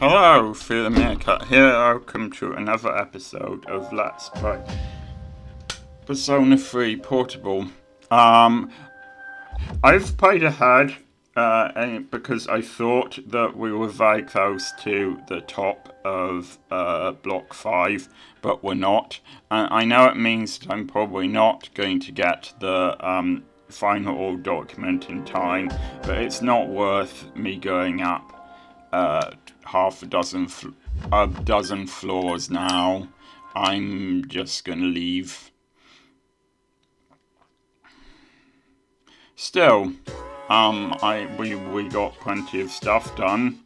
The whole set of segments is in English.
Hello, Fear the Meerkat here. Welcome to another episode of Let's Play Persona 3 Portable. I've played ahead because I thought that we were very close to the top of Block 5, but we're not. And I know it means that I'm probably not going to get the final document in time, but it's not worth me going up half a dozen floors now. I'm just gonna leave. Still, we got plenty of stuff done.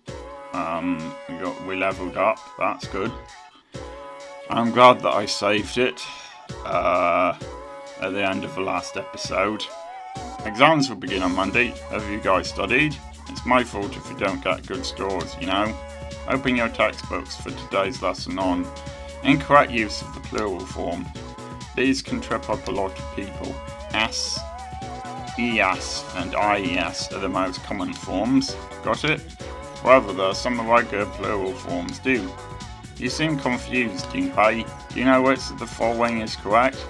We leveled up. That's good. I'm glad that I saved it at the end of the last episode. Exams will begin on Monday. Have you guys studied? It's my fault if you don't get good scores, you know? Open your textbooks for today's lesson on incorrect use of the plural form. These can trip up a lot of people. S, ES, and IES are the most common forms. Got it? However, there are some irregular plural forms too. You seem confused, Junpei. Do you know which of the following is correct?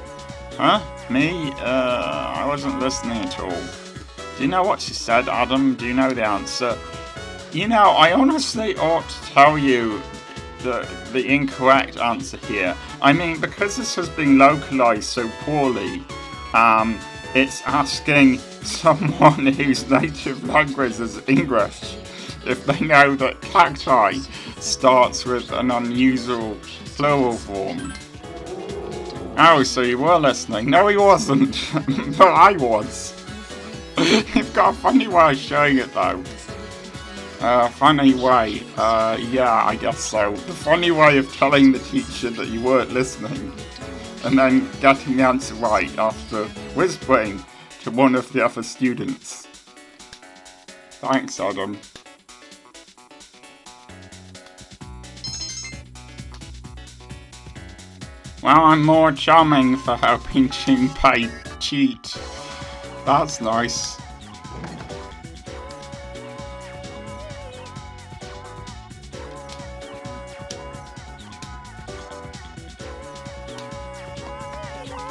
Huh? Me? I wasn't listening at all. Do you know what she said, Adam? Do you know the answer? You know, I honestly ought to tell you the incorrect answer here. I mean, because this has been localized so poorly, it's asking someone whose native language is English if they know that cacti starts with an unusual plural form. Oh, so you were listening? No, he wasn't. But I was. You've got a funny way of showing it, though. Funny way. Yeah, I guess so. The funny way of telling the teacher that you weren't listening, and then getting the answer right after whispering to one of the other students. Thanks, Adam. Well, I'm more charming for helping Junpei cheat. That's nice.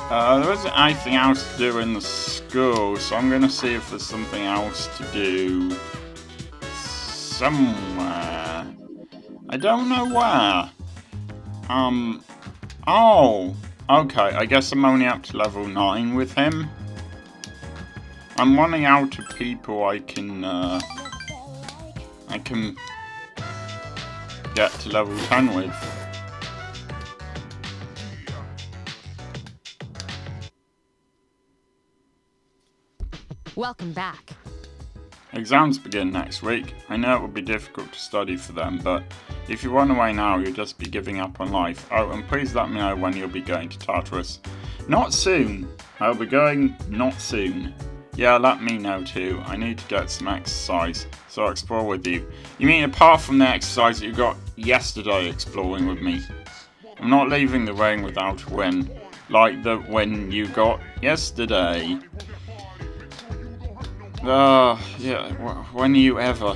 There isn't anything else to do in the school, so I'm going to see if there's something else to do somewhere. I don't know where. Oh, okay, I guess I'm only up to level 9 with him. I'm running out of people I can get to level 10 with. Welcome back. Exams begin next week. I know it will be difficult to study for them, but if you run away now, you'll just be giving up on life. Oh, and please let me know when you'll be going to Tartarus. Not soon. I'll be going not soon. Yeah, let me know too. I need to get some exercise, so I'll explore with you. You mean apart from the exercise that you got yesterday exploring with me? I'm not leaving the ring without a win. Like the win you got yesterday. Yeah, when you ever...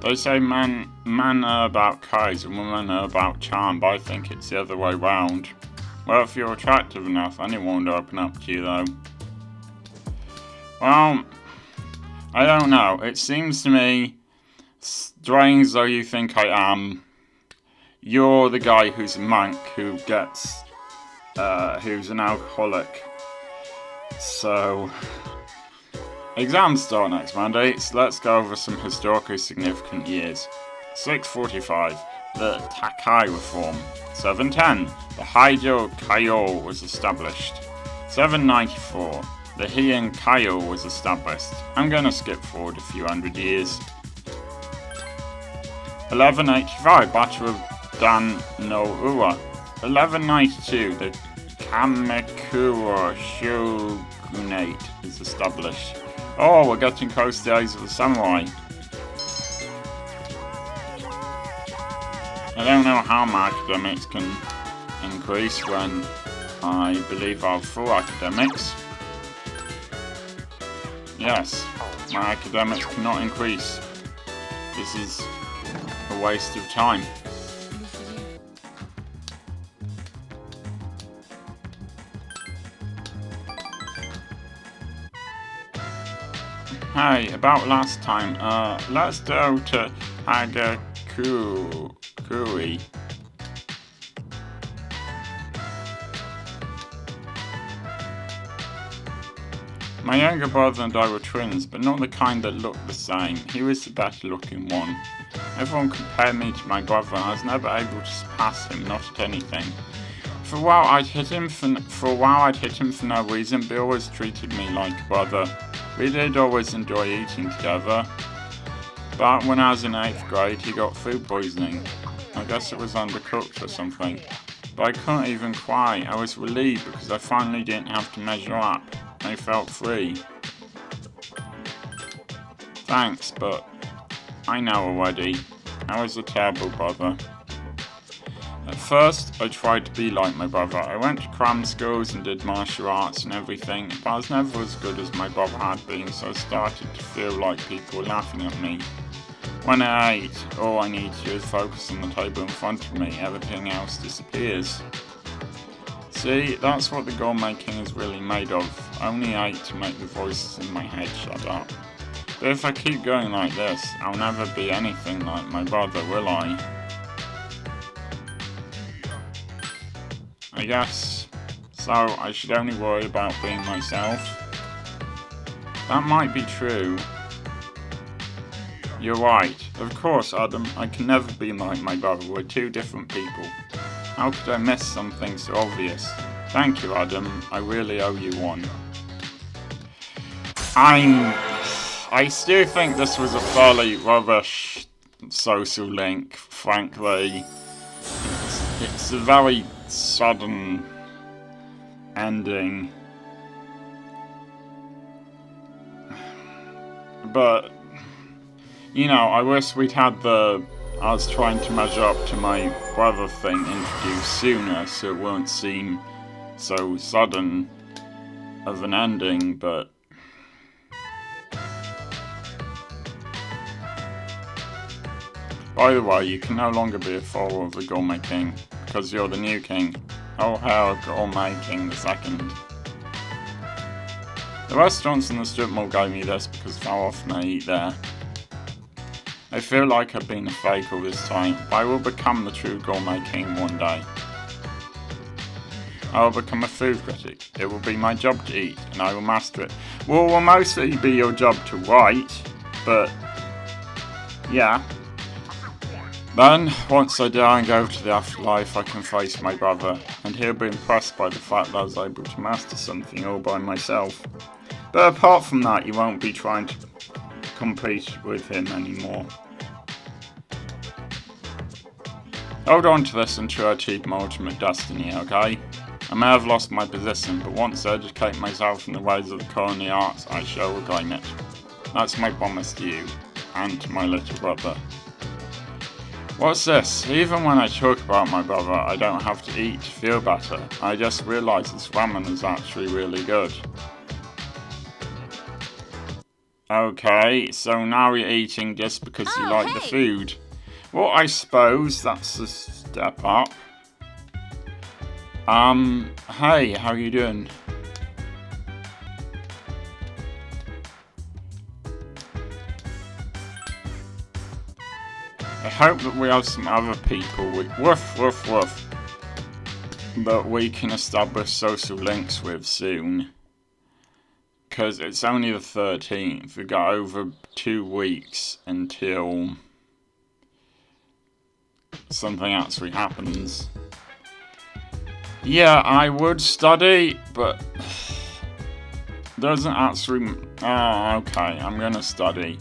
They say men are about courage and women are about charm, but I think it's the other way round. Well, if you're attractive enough, anyone would open up to you, though. Well, I don't know. It seems to me, strange though you think I am, you're the guy who's a monk who gets, who's an alcoholic. So... Exams start next Monday, so let's go over some historically significant years. 645, the Takai Reform. 710, the Heijo Kaiyo was established. 794, the Heian Kaiyo was established. I'm gonna skip forward a few hundred years. 1185, Battle of Dan no Ua. 1192, the Kamakura Shogunate is established. Oh, we're getting close to the days of the samurai. I don't know how my academics can increase when I believe I'll full academics. Yes, my academics cannot increase. This is a waste of time. Hey, about last time, let's go to Hagakure. My younger brother and I were twins, but not the kind that looked the same. He was the better looking one. Everyone compared me to my brother and I was never able to surpass him, not at anything. For a while I'd hit him for no reason, but he always treated me like a brother. We did always enjoy eating together. But when I was in 8th grade, he got food poisoning. I guess it was undercooked or something. But I couldn't even cry. I was relieved because I finally didn't have to measure up. I felt free. Thanks, but I know already. I was a terrible brother. At first, I tried to be like my brother. I went to cram schools and did martial arts and everything, but I was never as good as my brother had been, so I started to feel like people were laughing at me. When I ate, all I need to do is focus on the table in front of me. Everything else disappears. See, that's what the gourmet king is really made of. I only ate to make the voices in my head shut up. But if I keep going like this, I'll never be anything like my brother, will I? I guess. So I should only worry about being myself. That might be true. You're right. Of course, Adam, I can never be like my brother. We're two different people. How could I miss something so obvious? Thank you, Adam. I really owe you one. I still think this was a fairly rubbish social link, frankly. It's a very sudden ending. But, you know, I wish we'd had the I was trying to measure up to my brother thing introduced sooner so it won't seem so sudden of an ending, but by the way, you can no longer be a follower of the Gourmet King, because you're the new king. Oh hell, Gourmet King the second. The restaurants in the strip mall gave me this because of how often I eat there. I feel like I've been a fake all this time, but I will become the true Gourmet King one day. I will become a food critic. It will be my job to eat, and I will master it. Well, it will mostly be your job to write, but yeah. Then, once I die and go to the afterlife, I can face my brother, and he'll be impressed by the fact that I was able to master something all by myself. But apart from that, you won't be trying to compete with him anymore. Hold on to this until I achieve my ultimate destiny, okay? I may have lost my position, but once I educate myself in the ways of the culinary arts, I shall reclaim it. That's my promise to you, and to my little brother. What's this? Even when I talk about my brother, I don't have to eat to feel better. I just realise this ramen is actually really good. Okay, so now you're eating just because you like the food. Well, I suppose that's a step up. Hey, how you doing? I hope that we have some other people that we can establish social links with soon. Because it's only the 13th. We've got over 2 weeks until something actually happens. Yeah, I would study, but doesn't actually. Oh, okay, I'm gonna study.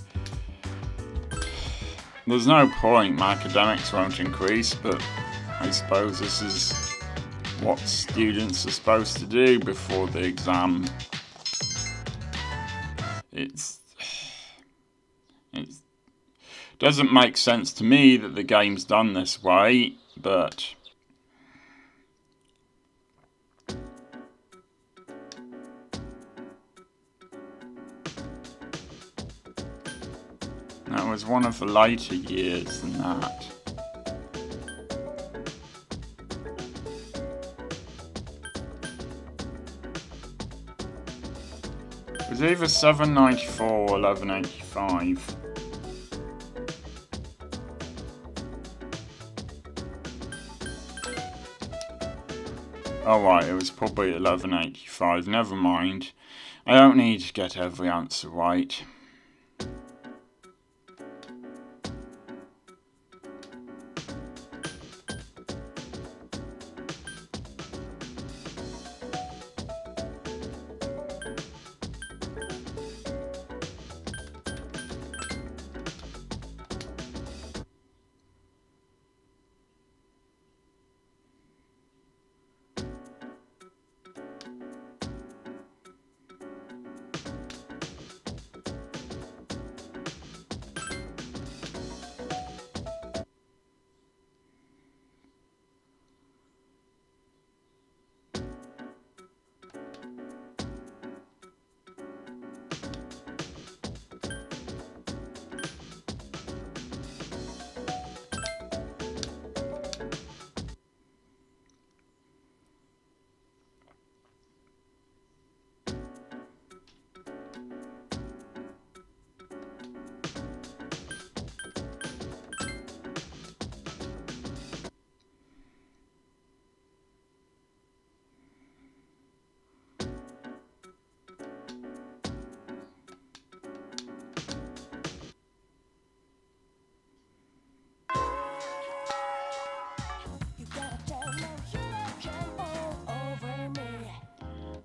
There's no point, my academics won't increase, but I suppose this is what students are supposed to do before the exam. It doesn't make sense to me that the game's done this way, but was one of the later years than that. It was either 794 or 1185. Oh right, it was probably 1185. Never mind. I don't need to get every answer right.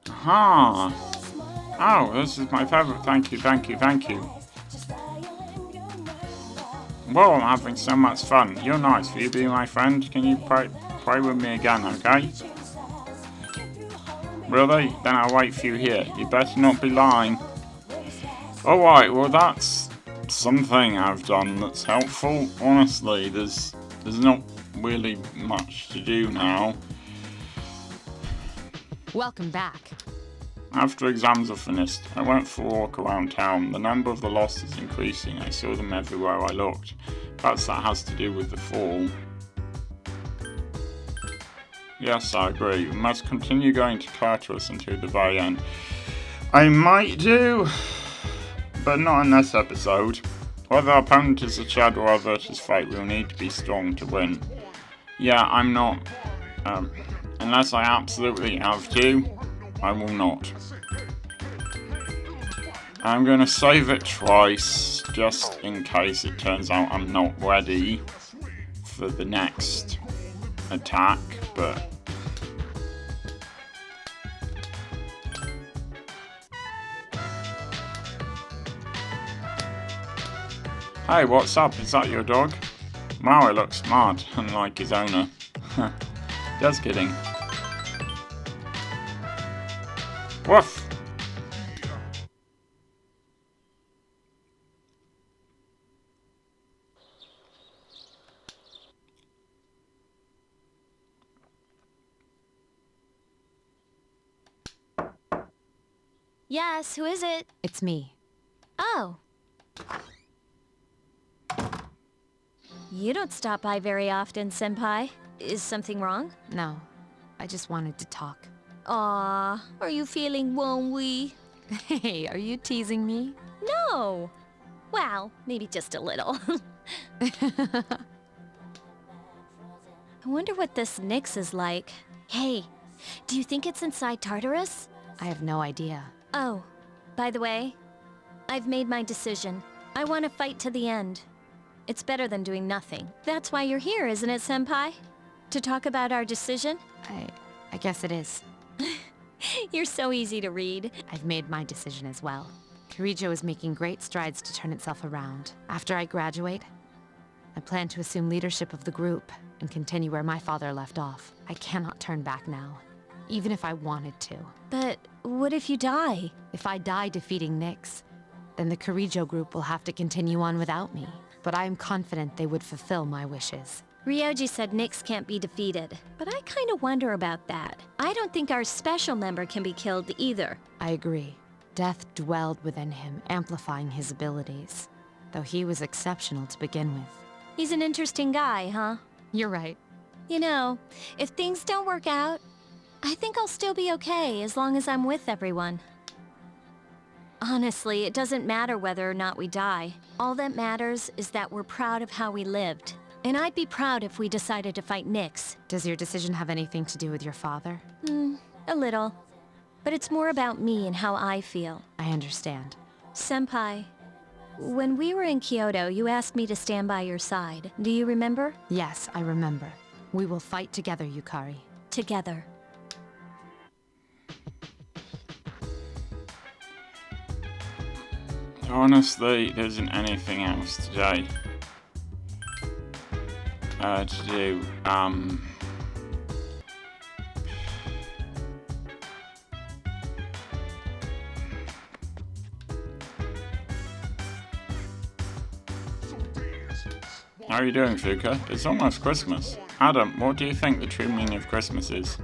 Aha! Oh, this is my favourite. Thank you, thank you, thank you. Whoa, I'm having so much fun. You're nice. Will you be my friend? Can you pray with me again, okay? Really? Then I'll wait for you here. You better not be lying. Alright, well that's something I've done that's helpful. Honestly, there's not really much to do now. Welcome back. After exams are finished, I went for a walk around town. The number of the lost is increasing. I saw them everywhere I looked. Perhaps that has to do with the fall. Yes, I agree. We must continue going to Tartarus until the very end. I might do, but not in this episode. Whether our opponent is a Chad or avert his fate, we'll need to be strong to win. Yeah, I'm not. Unless I absolutely have to, I will not. I'm going to save it twice, just in case it turns out I'm not ready for the next attack, but... Hey, what's up? Is that your dog? Wow, it looks smart, unlike his owner. Just kidding. Woof! Yes, who is it? It's me. Oh. You don't stop by very often, Senpai. Is something wrong? No, I just wanted to talk. Aw, are you feeling lonely? Hey, are you teasing me? No. Well, maybe just a little. I wonder what this Nyx is like. Hey, do you think it's inside Tartarus? I have no idea. Oh, by the way, I've made my decision. I want to fight to the end. It's better than doing nothing. That's why you're here, isn't it, Senpai? To talk about our decision? I guess it is. You're so easy to read. I've made my decision as well. Kirijo is making great strides to turn itself around. After I graduate, I plan to assume leadership of the group and continue where my father left off. I cannot turn back now, even if I wanted to. But what if you die? If I die defeating Nyx, then the Kirijo group will have to continue on without me. But I am confident they would fulfill my wishes. Ryoji said Nyx can't be defeated, but I kind of wonder about that. I don't think our special member can be killed either. I agree. Death dwelled within him, amplifying his abilities. though he was exceptional to begin with. He's an interesting guy, huh? You're right. You know, if things don't work out, I think I'll still be okay as long as I'm with everyone. Honestly, it doesn't matter whether or not we die. All that matters is that we're proud of how we lived. And I'd be proud if we decided to fight Nyx. Does your decision have anything to do with your father? A little. But it's more about me and how I feel. I understand. Senpai, when we were in Kyoto, you asked me to stand by your side. Do you remember? Yes, I remember. We will fight together, Yukari. Together. Honestly, there isn't anything else today to do. How are you doing, Fuka? It's almost Christmas. Adam, what do you think the true meaning of Christmas is?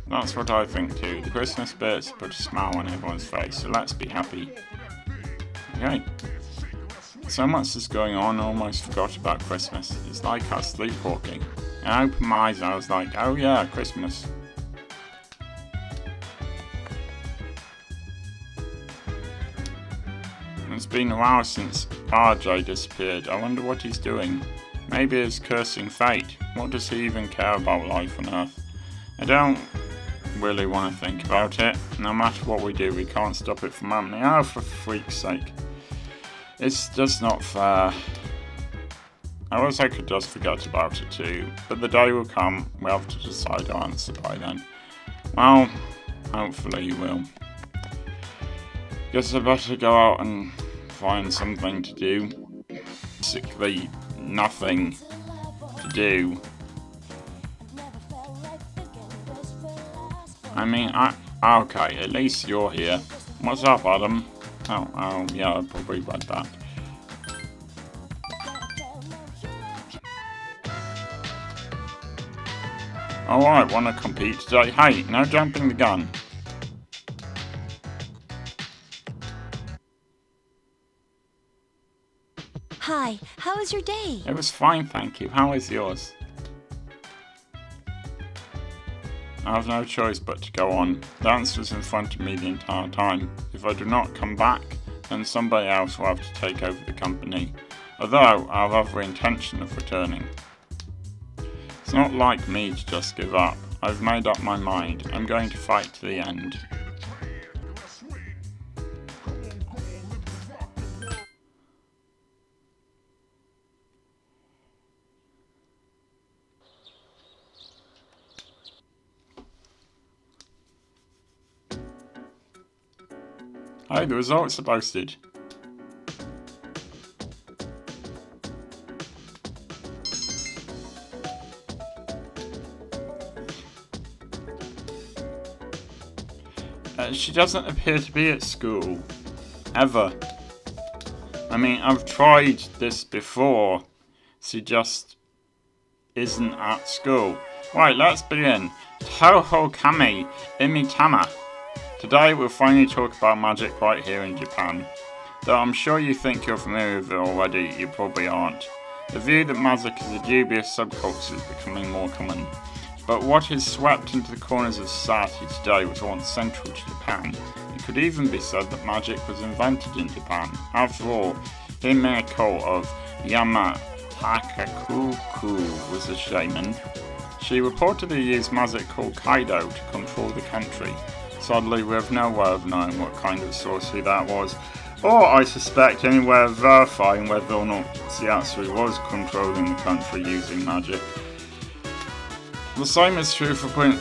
That's what I think too. The Christmas bits put a smile on everyone's face, so let's be happy. Okay. So much is going on, I almost forgot about Christmas. It's like I was sleepwalking. And I opened my eyes and I was like, oh yeah, Christmas. It's been a while since RJ disappeared. I wonder what he's doing. Maybe he's cursing fate. What does he even care about life on Earth? I don't really want to think about it. No matter what we do, we can't stop it from happening. Oh, for freak's sake. It's just not fair. I wish I could just forget about it too. But the day will come. We'll have to decide our answer by then. Well, hopefully you will. Guess I better go out and find something to do. Basically, nothing to do. I mean, okay, at least you're here. What's up, Adam? Oh, yeah, I probably read that. Alright, wanna compete today? Hey, no jumping the gun. Hi, how was your day? It was fine, thank you. How is yours? I have no choice but to go on. The answer is in front of me the entire time. If I do not come back, then somebody else will have to take over the company. Although, I have every intention of returning. It's not like me to just give up. I've made up my mind. I'm going to fight to the end. Hey, the results are posted. She doesn't appear to be at school. Ever. I mean, I've tried this before. She just isn't at school. Right, let's begin. Toho Kami Imitama. Today we'll finally talk about magic right here in Japan. Though I'm sure you think you're familiar with it already, you probably aren't. The view that magic is a dubious subculture is becoming more common. But what is swept into the corners of society today was once central to Japan. It could even be said that magic was invented in Japan. After all, Himeko of Yamatakakuku was a shaman. She reportedly used magic called Kaido to control the country. Sadly, we have no way of knowing what kind of sorcery that was, or I suspect any way of verifying whether or not she actually was controlling the country using magic. The same is true for Prince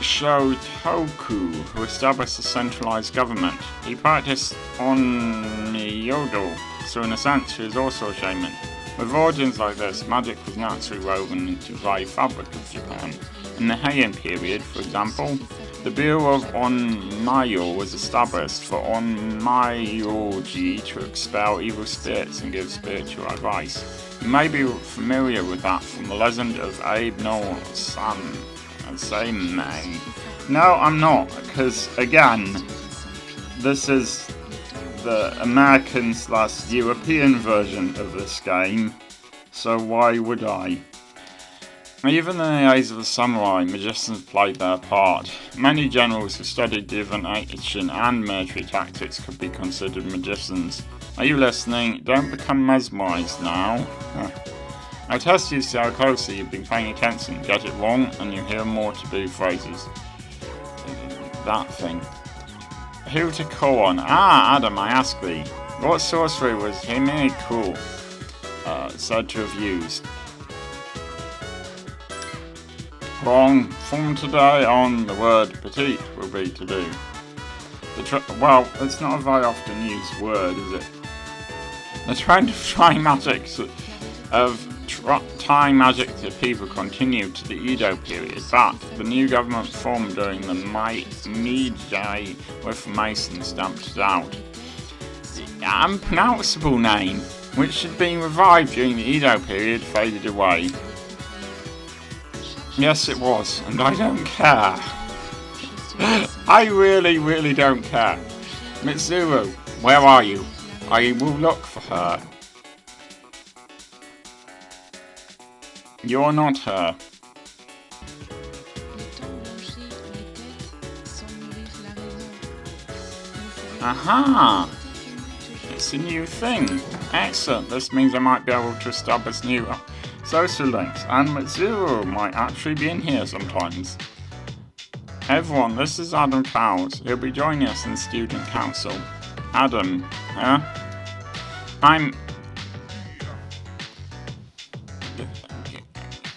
Shotoku, who established a centralized government. He practiced Onmyodo, so in a sense he is also a shaman. With origins like this, magic was naturally woven into the very fabric of Japan. In the Heian period, for example, the Bureau of Onmyo was established for Onmyoji to expel evil spirits and give spiritual advice. You may be familiar with that from the legend of Abe no Seimei. No, I'm not, because again, this is the American/European version of this game, so why would I? Even in the days of the samurai, magicians played their part. Many generals who studied divination and military tactics could be considered magicians. Are you listening? Don't become mesmerized now. I test you to see how closely you've been paying attention. Get it wrong and you hear more taboo phrases. That thing. Who to call on? Ah, Adam, I ask thee. What sorcery was Himiko said to have used? Wrong. From today on, the word petite will be to do. Well, it's not a very often used word, is it? The trend of trying magic to people continued to the Edo period, but the new government formed during the Meiji Reformation stamped it out. The unpronounceable name, which had been revived during the Edo period, faded away. Yes, it was, and I don't care. I really don't care. Mitsuru, where are you? I will look for her. You're not her. Aha! It's a new thing. Excellent. This means I might be able to establish new social links, and Mitsuru might actually be in here sometimes. Everyone, this is Adam Cowles. He'll be joining us in Student Council. Adam, huh?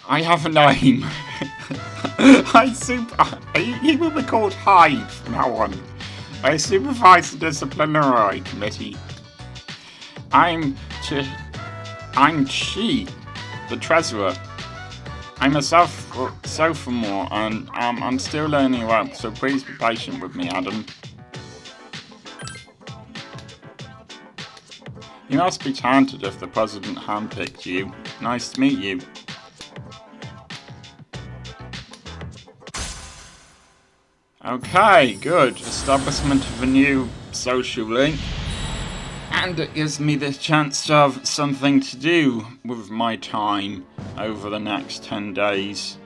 I have a name. He will be called Hyde from now on. I supervise the disciplinary committee. I'm Chi, the treasurer. I'm a sophomore and I'm still learning well, so please be patient with me, Adam. You must be talented if the president handpicked you. Nice to meet you. Okay, good. Establishment of a new social link. And it gives me the chance to have something to do with my time over the next 10 days.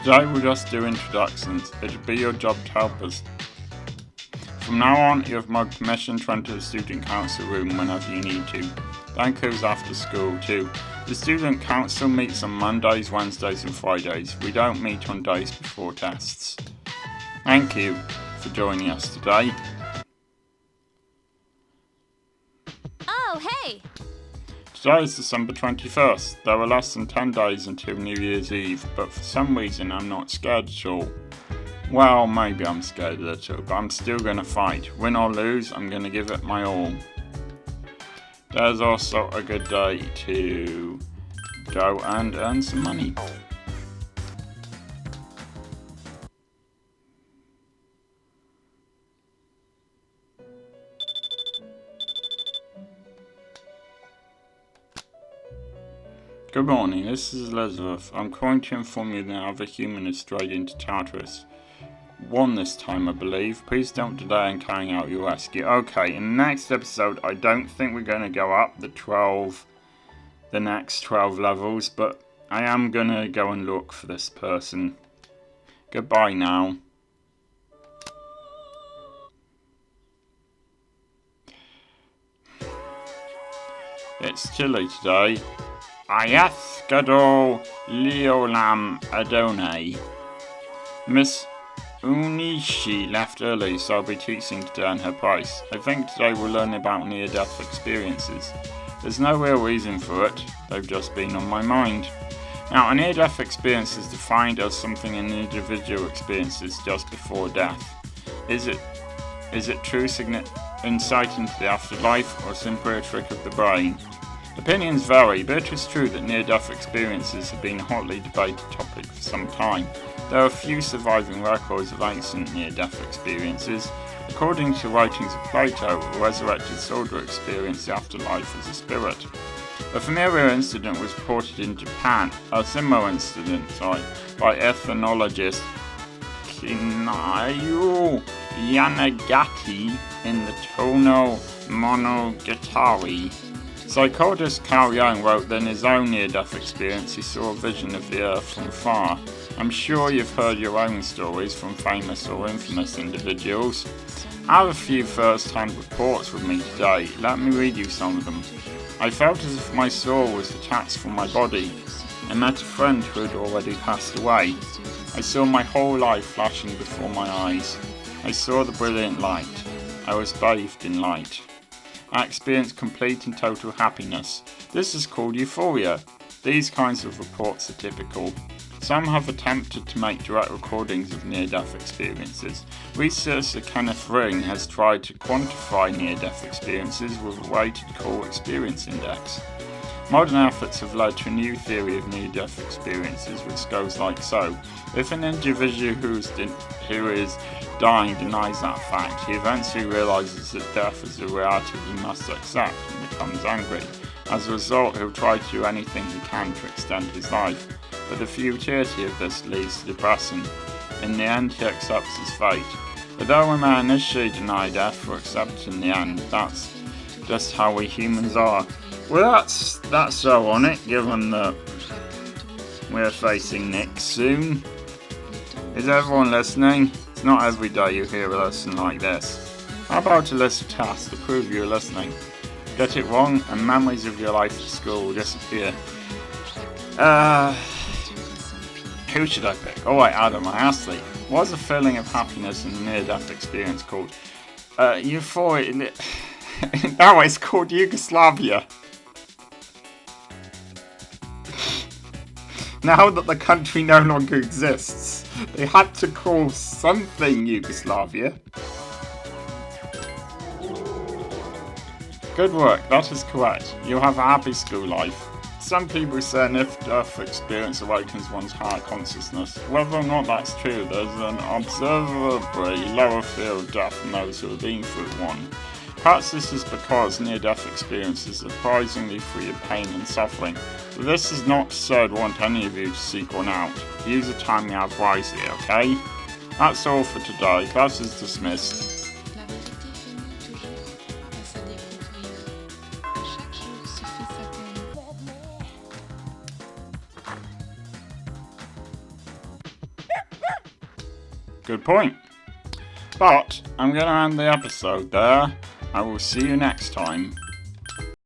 Today we'll just do introductions. It'll be your job to help us. From now on, you have my permission to enter the student council room whenever you need to. That goes after school too. The student council meets on Mondays, Wednesdays and Fridays. We don't meet on days before tests. Thank you for joining us today. Oh, hey! Today is December 21st. There are less than 10 days until New Year's Eve, but for some reason I'm not scared at all. Well, maybe I'm scared a little, but I'm still going to fight. Win or lose, I'm going to give it my all. There's also a good day to go and earn some money. Good morning, this is Elizabeth. I'm calling to inform you that another human has strayed into Tartarus. One this time, I believe. Please don't delay in carrying out your rescue. Okay, in the next episode, I don't think we're going to go up the next 12 levels, but I am going to go and look for this person. Goodbye now. It's chilly today. Ayath Gadol Leolam Adonai. Miss Unishi left early, so I'll be teaching today on her price. I think today we'll learn about near-death experiences. There's no real reason for it, they've just been on my mind. Now, a near-death experience is defined as something an individual experiences just before death. Is it true insight into the afterlife, or simply a trick of the brain? Opinions vary, but it is true that near-death experiences have been a hotly debated topic for some time. There are few surviving records of ancient near-death experiences. According to writings of Plato, a resurrected soldier experienced the afterlife as a spirit. A familiar incident was reported in Japan, a similar incident, by ethnologist Kinayo Yanagati in the Tono Monogatari. Psychologist Carl Jung wrote that in his own near-death experience he saw a vision of the earth from afar. I'm sure you've heard your own stories from famous or infamous individuals. I have a few first-hand reports with me today. Let me read you some of them. I felt as if my soul was detached from my body. I met a friend who had already passed away. I saw my whole life flashing before my eyes. I saw the brilliant light. I was bathed in light. I experienced complete and total happiness. This is called euphoria. These kinds of reports are typical. Some have attempted to make direct recordings of near-death experiences. Researcher Kenneth Ring has tried to quantify near-death experiences with a weighted core experience index. Modern efforts have led to a new theory of near-death experiences, which goes like so. If an individual who is dying denies that fact, he eventually realizes that death is a reality he must accept and becomes angry. As a result, he'll try to do anything he can to extend his life. But the futility of this leads to depression. In the end, he accepts his fate. Although we may initially deny death or accept it in the end, that's just how we humans are. Well, that's so on it, given that we're facing Nick soon. Is everyone listening? It's not every day you hear a lesson like this. How about a little task to prove you're listening? Get it wrong, and memories of your life at school will disappear. Who should I pick? Alright, Adam, I asked you. What's the feeling of happiness in a near-death experience called? Euphoria. No, it's called Yugoslavia. Now that the country no longer exists, they had to call something Yugoslavia. Good work, that is correct. You'll have a happy school life. Some people say an near-death experience awakens one's higher consciousness. Whether or not that's true, there's an observably lower fear of death than those who have been through one. Perhaps this is because near-death experiences are surprisingly free of pain and suffering. But this is not to say I'd want any of you to seek one out. Use the time you have wisely, okay? That's all for today. Class is dismissed. La vérité finit toujours face à découvrir. Chaque jour suffit sa peine. Good point. But I'm going to end the episode there. I will see you next time.